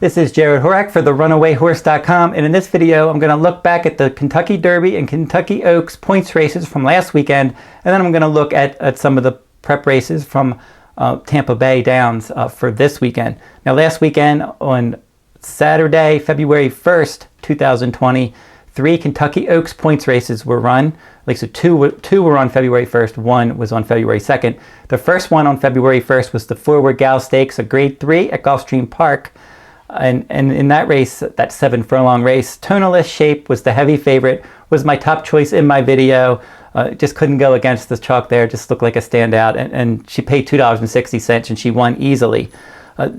This is Jarrod Horak for the RunawayHorse.com, and in this video I'm going to look back at the Kentucky Derby and Kentucky Oaks points races from last weekend, and then I'm going to look at some of the prep races from Tampa Bay Downs for this weekend. Now last weekend on Saturday, February 1st, 2020, 3 Kentucky Oaks points races were run. Like so, two were on February 1st, 1 was on February 2nd. The first one on February 1st was the Forward Gal Stakes, a grade 3 at Gulfstream Park. And in that race, that 7 furlong race, Tonalist Shape was the heavy favorite, was my top choice in my video. Just couldn't go against the chalk there, just looked like a standout. And she paid $2.60 and she won easily.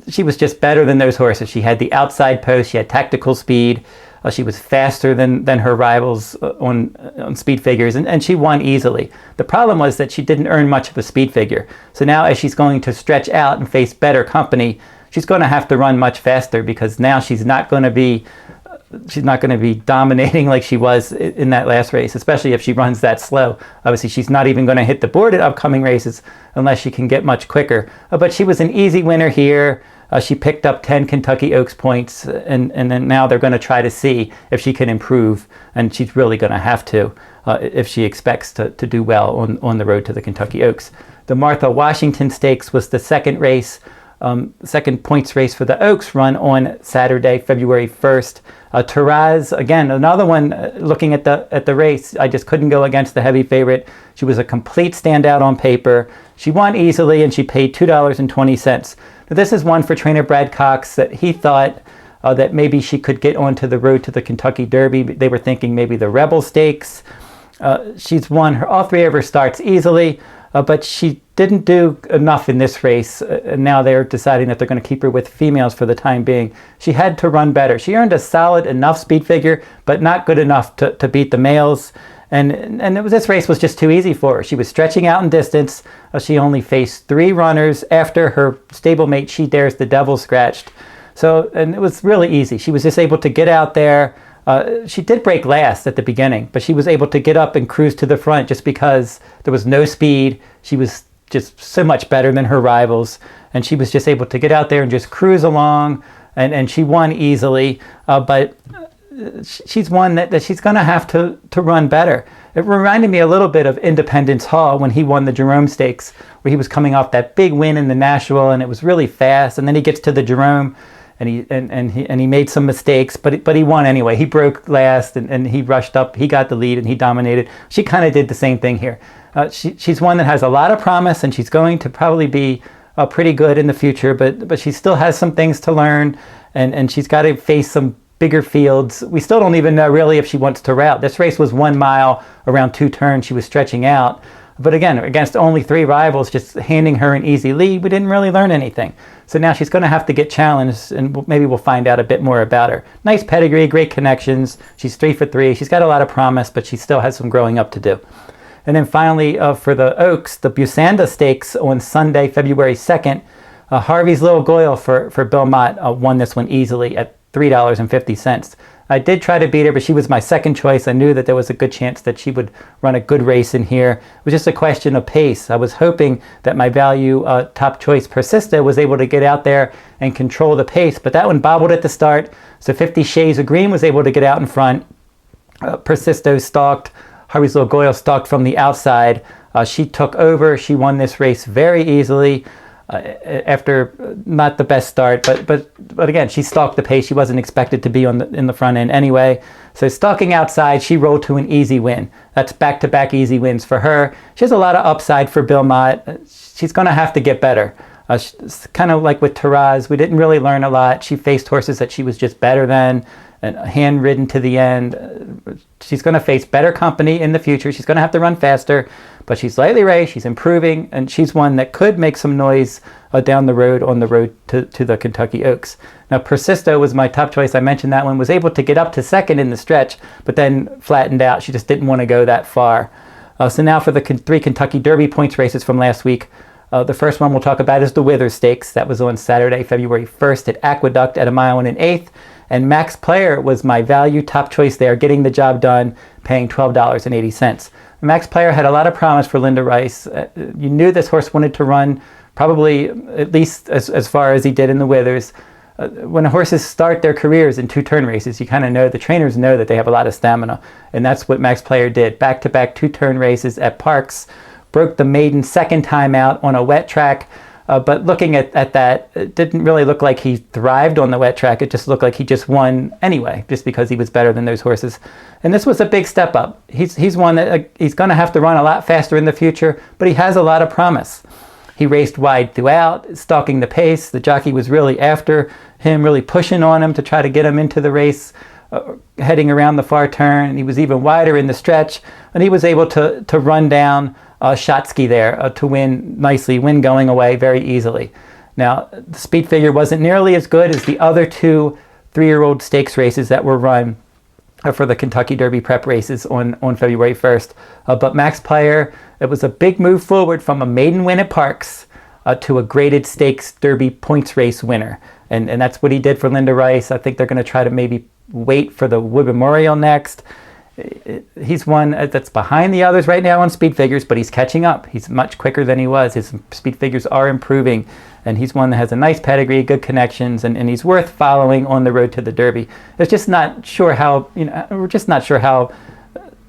She was just better than those horses. She had the outside post, she had tactical speed. She was faster than her rivals on speed figures, and she won easily. The problem was that she didn't earn much of a speed figure. So now as she's going to stretch out and face better company, she's going to have to run much faster, because now she's not going to be dominating like she was in that last race, especially if she runs that slow. Obviously, she's not even going to hit the board at upcoming races unless she can get much quicker. But she was an easy winner here. She picked up 10 Kentucky Oaks points, and then now they're going to try to see if she can improve, and she's really going to have to if she expects to do well on the road to the Kentucky Oaks. The Martha Washington Stakes was the second race, second points race for the Oaks, run on Saturday, February 1st. Taraz, again, another one, looking at the race, I just couldn't go against the heavy favorite. She was a complete standout on paper. She won easily, and she paid $2.20. Now, this is one for trainer Brad Cox that he thought that maybe she could get onto the road to the Kentucky Derby. They were thinking maybe the Rebel Stakes. She's won all 3 of her starts easily, but she didn't do enough in this race, and now they're deciding that they're going to keep her with females for the time being. She had to run better. She earned a solid enough speed figure, but not good enough to beat the males. And this race was just too easy for her. She was stretching out in distance. She only faced 3 runners after her stablemate She Dares the Devil scratched. And it was really easy. She was just able to get out there. She did break last at the beginning, but she was able to get up and cruise to the front just because there was no speed. She was just so much better than her rivals, and she was just able to get out there and just cruise along, and she won easily. But she's one that she's going to have to run better. It reminded me a little bit of Independence Hall when he won the Jerome Stakes, where he was coming off that big win in the Nashville, and it was really fast, and then he gets to the Jerome, and he made some mistakes, but he won anyway. He broke last, and he rushed up, he got the lead, and he dominated. She kind of did the same thing here. She's one that has a lot of promise, and she's going to probably be pretty good in the future, but she still has some things to learn, and she's got to face some bigger fields. We still don't even know really if she wants to route. This race was 1 mile around 2 turns. She was stretching out. But again, against only 3 rivals, just handing her an easy lead, we didn't really learn anything. So now she's going to have to get challenged, and maybe we'll find out a bit more about her. Nice pedigree, great connections. She's 3 for 3. She's got a lot of promise, but she still has some growing up to do. And then finally, for the Oaks, the Busanda Stakes on Sunday, February 2nd, Harvey's Little Goyle for Belmont won this one easily at $3.50. I did try to beat her, but she was my second choice. I knew that there was a good chance that she would run a good race in here. It was just a question of pace. I was hoping that my value top choice Persista was able to get out there and control the pace, but that one bobbled at the start. So 50 Shades of Green was able to get out in front. Persisto stalked. Harvey's Little Goyle stalked from the outside. She took over. She won this race very easily. After not the best start, but again, she stalked the pace. She wasn't expected to be in the front end anyway. So stalking outside, she rolled to an easy win. That's back-to-back easy wins for her. She has a lot of upside for Belmont. She's going to have to get better. Kind of like with Taraz, we didn't really learn a lot. She faced horses that she was just better than, and hand-ridden to the end. She's going to face better company in the future. She's going to have to run faster, but she's lightly raced, she's improving, and she's one that could make some noise down the road on the road to the Kentucky Oaks. Now, Persisto was my top choice. I mentioned that one. Was able to get up to second in the stretch, but then flattened out. She just didn't want to go that far. So now for the 3 Kentucky Derby points races from last week. The first one we'll talk about is the Withers Stakes. That was on Saturday, February 1st at Aqueduct at 1 1/8 miles. And Max Player was my value top choice there, getting the job done, paying $12.80. Max Player had a lot of promise for Linda Rice. You knew this horse wanted to run probably at least as far as he did in the Withers. when horses start their careers in two-turn races, you kind of know, the trainers know that they have a lot of stamina. And that's what Max Player did. Back-to-back two-turn races at Parks, broke the maiden second time out on a wet track. But looking at that, it didn't really look like he thrived on the wet track. It just looked like he just won anyway, just because he was better than those horses. And this was a big step up. He's one that he's going to have to run a lot faster in the future, but he has a lot of promise. He raced wide throughout, stalking the pace. The jockey was really after him, really pushing on him to try to get him into the race, heading around the far turn. He was even wider in the stretch, and he was able to run down Shotsky there to win nicely, win going away very easily. Now, the speed figure wasn't nearly as good as the other two three-year-old stakes races that were run for the Kentucky Derby prep races on February 1st. But Max Player, it was a big move forward from a maiden win at Parks to a graded stakes Derby points race winner. And that's what he did for Linda Rice. I think they're going to try to maybe wait for the Wood Memorial next. He's one that's behind the others right now on speed figures, but he's catching up. He's much quicker than he was. His speed figures are improving, and he's one that has a nice pedigree, good connections, and he's worth following on the road to the Derby. It's just not sure how, we're just not sure how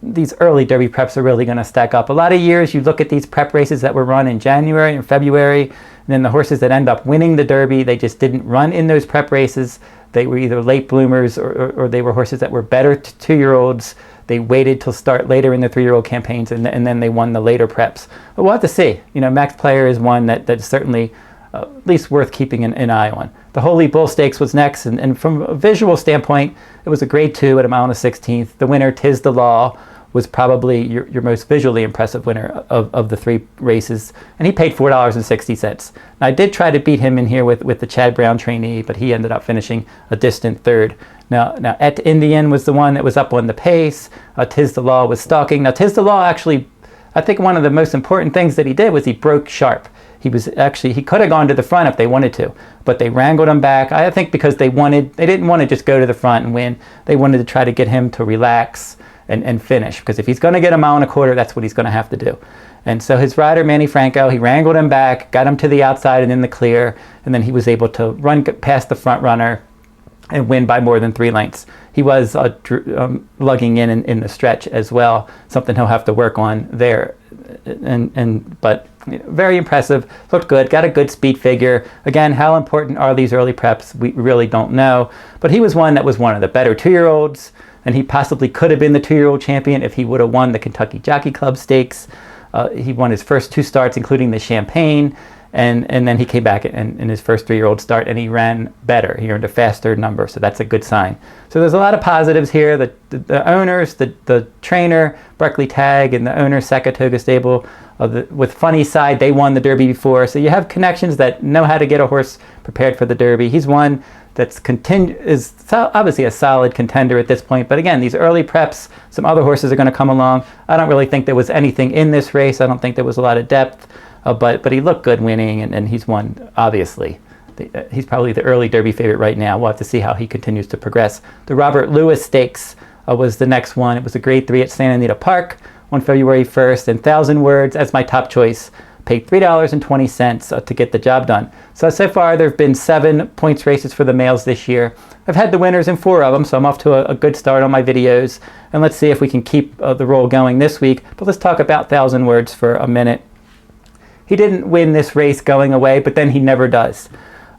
these early Derby preps are really going to stack up. A lot of years you look at these prep races that were run in January and February, and then the horses that end up winning the Derby, they just didn't run in those prep races. They were either late bloomers or they were horses that were better two-year-olds. They waited till start later in the three-year-old campaigns, and then they won the later preps. But we'll have to see. Max Player is one that's certainly at least worth keeping an eye on. The Holy Bull Stakes was next, and from a visual standpoint, it was a grade 2 at a mile and a 16th. The winner, Tis the Law, was probably your most visually impressive winner of the three races, and he paid $4.60. Now, I did try to beat him in here with the Chad Brown trainee, but he ended up finishing a distant third. Now, Et Indian was the one that was up on the pace. Tis the Law was stalking. Now, Tis the Law actually, I think one of the most important things that he did was he broke sharp. He could have gone to the front if they wanted to, but they wrangled him back. I think because they didn't want to just go to the front and win. They wanted to try to get him to relax and finish, because if he's going to get a mile and a quarter, that's what he's going to have to do. And so his rider, Manny Franco, he wrangled him back, got him to the outside and in the clear, and then he was able to run past the front runner and win by more than 3 lengths. He was lugging in the stretch as well, something he'll have to work on there. But very impressive, looked good, got a good speed figure. Again, how important are these early preps? We really don't know. But he was one that was one of the better two-year-olds, and he possibly could have been the two-year-old champion if he would have won the Kentucky Jockey Club Stakes. He won his first 2 starts, including the Champagne. And then he came back in his first 3-year-old start, and he ran better. He earned a faster number, so that's a good sign. So there's a lot of positives here. The owners, the trainer, Berkeley Tag, and the owner, Sakatoga Stable, with Funny Side, they won the Derby before. So you have connections that know how to get a horse prepared for the Derby. He's one that's is obviously a solid contender at this point. But again, these early preps, some other horses are going to come along. I don't really think there was anything in this race. I don't think there was a lot of depth. But he looked good winning, and he's won, obviously. He's probably the early Derby favorite right now. We'll have to see how he continues to progress. The Robert Lewis Stakes was the next one. It was a grade 3 at Santa Anita Park on February 1st, and 1,000 Words as my top choice. Paid $3.20 to get the job done. So far there have been 7 points races for the males this year. I've had the winners in 4 of them, so I'm off to a good start on my videos. And let's see if we can keep the roll going this week. But let's talk about 1,000 Words for a minute. He didn't win this race going away, but then he never does.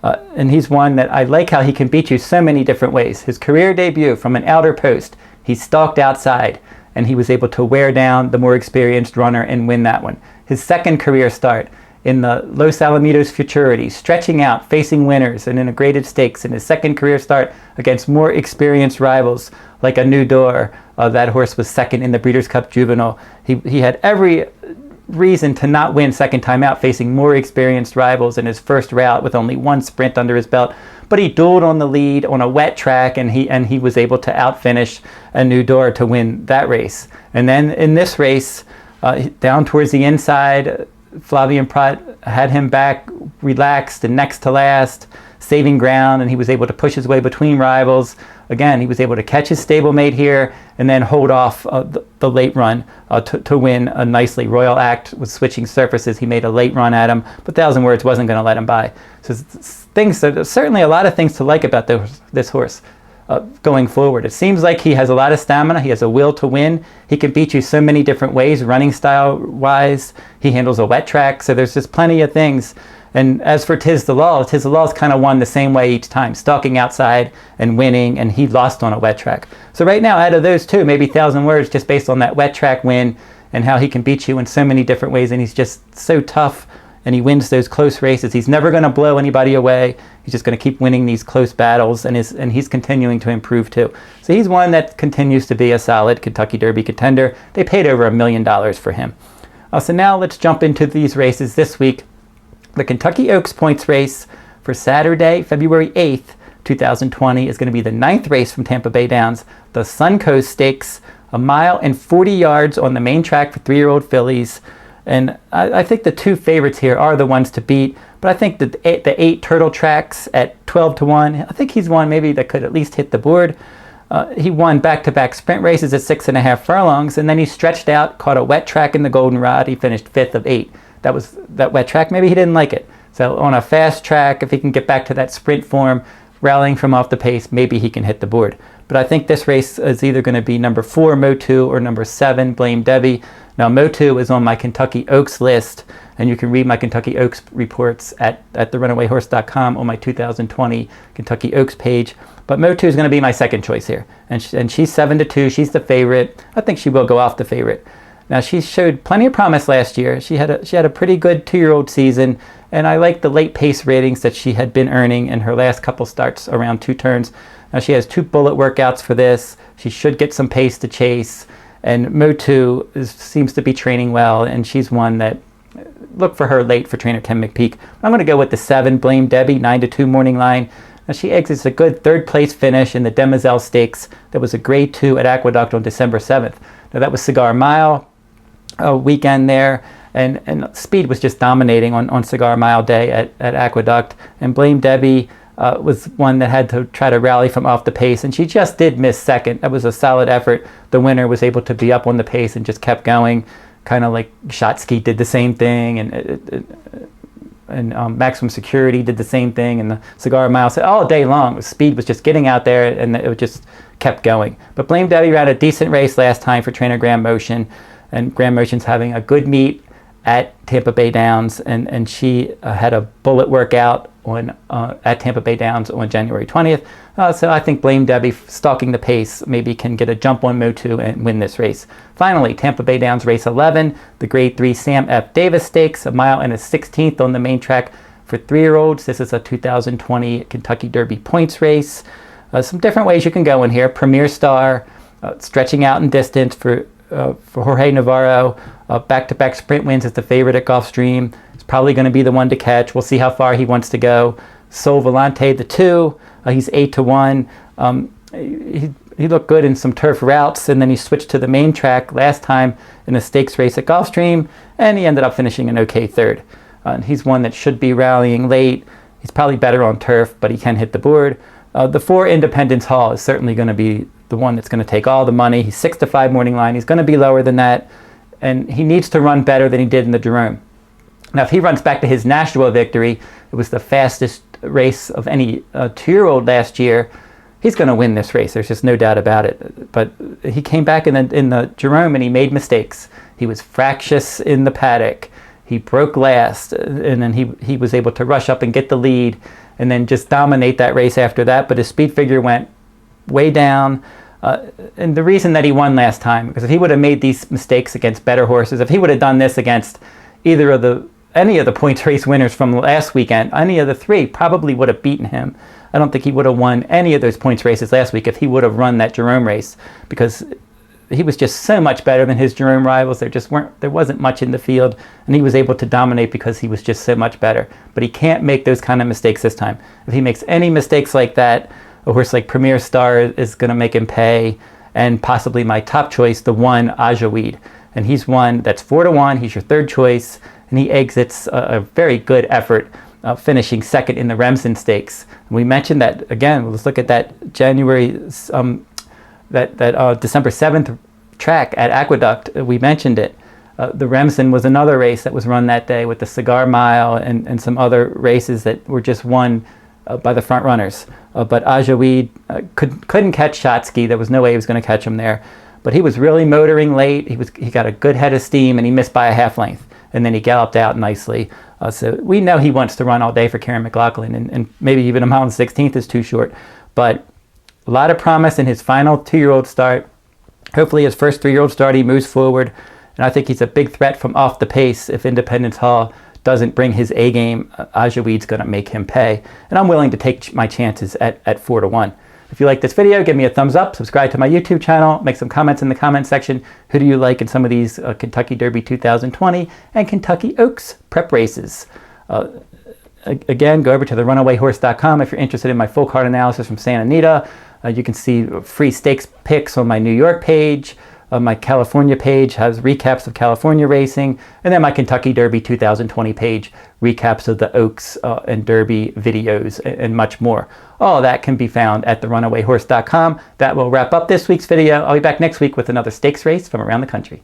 And he's one that I like how he can beat you so many different ways. His career debut from an outer post, he stalked outside, and he was able to wear down the more experienced runner and win that one. His second career start in the Los Alamitos Futurity, stretching out, facing winners, and in a graded stakes. In his second career start against more experienced rivals, like a New Door, that horse was second in the Breeders' Cup Juvenile. He had every reason to not win second time out, facing more experienced rivals in his first route with only 1 sprint under his belt. But he dueled on the lead on a wet track, and he was able to outfinish a New Door to win that race. And then in this race, down towards the inside, Flavien Prat had him back relaxed and next to last. saving ground, and he was able to push his way between rivals. Again, he was able to catch his stablemate here and then hold off the late run to win nicely. Royal Act was switching surfaces. He made a late run at him, but Thousand Words wasn't going to let him by. So there's certainly a lot of things to like about this horse going forward. It seems like he has a lot of stamina. He has a will to win. He can beat you so many different ways, running style-wise. He handles a wet track, so there's just plenty of things. And as for Tiz the Law's kind of won the same way each time, stalking outside and winning, and he lost on a wet track. So right now, out of those two, maybe Thousand Words, just based on that wet track win and how he can beat you in so many different ways, and he's just so tough, and he wins those close races. He's never going to blow anybody away. He's just going to keep winning these close battles, and he's continuing to improve too. So he's one that continues to be a solid Kentucky Derby contender. They paid over $1 million for him. So now let's jump into these races this week. The Kentucky Oaks points race for Saturday, February 8th, 2020 is going to be the 9th race from Tampa Bay Downs, the Suncoast Stakes, 1 mile and 40 yards on the main track for 3-year-old fillies. And I think the two favorites here are the ones to beat, but I think the 8 Turtle Tracks at 12-1, I think he's one maybe that could at least hit the board. He won back-to-back sprint races at 6.5 furlongs, and then he stretched out, caught a wet track in the Goldenrod. He finished 5th of 8. That wet track, maybe he didn't like it. So on a fast track, if he can get back to that sprint form, rallying from off the pace, maybe he can hit the board. But I think this race is either going to be number 4, Motu, or number 7, Blame Debbie. Now, Motu is on my Kentucky Oaks list, and you can read my Kentucky Oaks reports at therunawayhorse.com on my 2020 Kentucky Oaks page. But Motu is going to be my second choice here. And she's 7-2. She's the favorite. I think she will go off the favorite. Now, she showed plenty of promise last year. She had a pretty good 2-year-old season, and I like the late pace ratings that she had been earning in her last couple starts around 2 turns. Now, she has 2 bullet workouts for this. She should get some pace to chase, and Motu seems to be training well, and she's one that look for her late for trainer Tim McPeak. I'm going to go with the 7, Blame Debbie, 9-2 morning line. Now, she exits a good 3rd place finish in the Demoiselle Stakes. That was a grade 2 at Aqueduct on December 7th. Now, that was Cigar Mile weekend there, and speed was just dominating on Cigar Mile Day at Aqueduct, and Blame Debbie was one that had to try to rally from off the pace, and she just did miss second. That was a solid effort. The winner was able to be up on the pace and just kept going, kind of like Shotsky did the same thing, and Maximum Security did the same thing, and the Cigar Mile said all day long, speed was just getting out there, and it just kept going. But Blame Debbie ran a decent race last time for trainer Graham Motion, and Graham Motion's having a good meet at Tampa Bay Downs, and she had a bullet workout at Tampa Bay Downs on January 20th. So I think Blame Debbie, stalking the pace, maybe can get a jump on Motu and win this race. Finally, Tampa Bay Downs race 11, the grade 3 Sam F. Davis Stakes, 1 mile and a 16th on the main track for 3-year-olds. This is a 2020 Kentucky Derby points race. Some different ways you can go in here. Premier Star, stretching out in distance for Jorge Navarro. Back-to-back sprint wins as the favorite at Gulfstream. It's probably going to be the one to catch. We'll see how far he wants to go. Sol Volante, the 2. He's 8-1. He looked good in some turf routes, and then he switched to the main track last time in a stakes race at Gulfstream, and he ended up finishing an okay 3rd. He's one that should be rallying late. He's probably better on turf, but he can hit the board. The 4 Independence Hall is certainly going to be the one that's going to take all the money. He's 6-5 morning line. He's going to be lower than that, and he needs to run better than he did in the Jerome. Now, if he runs back to his Nashua victory, it was the fastest race of any 2-year-old last year, he's going to win this race. There's just no doubt about it. But he came back in the Jerome, and he made mistakes. He was fractious in the paddock. He broke last, and then he was able to rush up and get the lead and then just dominate that race after that. But his speed figure went way down. And the reason that he won last time, because if he would have made these mistakes against better horses, if he would have done this against any of the points race winners from last weekend, any of the 3 probably would have beaten him. I don't think he would have won any of those points races last week if he would have run that Jerome race, because he was just so much better than his Jerome rivals. There wasn't much in the field, and he was able to dominate because he was just so much better. But he can't make those kind of mistakes this time. If he makes any mistakes like that, a horse like Premier Star is going to make him pay, and possibly my top choice, the 1 Ajaaweed. And he's one that's 4-1. He's your 3rd choice, and he exits a very good effort finishing second in the Remsen Stakes. We mentioned that again. Let's look at that January, December 7th track at Aqueduct. We mentioned it. The Remsen was another race that was run that day with the Cigar Mile and some other races that were just won by the front runners. But Ajaaweed couldn't catch Shotsky. There was no way he was going to catch him there. But he was really motoring late. He got a good head of steam, and he missed by a half length. And then he galloped out nicely. So we know he wants to run all day for Karen McLaughlin, and maybe even a mile and 16th is too short. But a lot of promise in his final 2-year-old start. Hopefully his first 3-year-old start he moves forward. And I think he's a big threat from off the pace. If Independence Hall doesn't bring his A game, Ajaaweed's going to make him pay. And I'm willing to take my chances at 4-1. If you like this video, give me a thumbs up, subscribe to my YouTube channel, make some comments in the comment section. Who do you like in some of these Kentucky Derby 2020 and Kentucky Oaks prep races? Again, go over to the runawayhorse.com if you're interested in my full card analysis from Santa Anita. You can see free stakes picks on my New York page. My California page has recaps of California racing, and then my Kentucky Derby 2020 page recaps of the Oaks and Derby videos and much more. All that can be found at therunawayhorse.com. That will wrap up this week's video. I'll be back next week with another stakes race from around the country.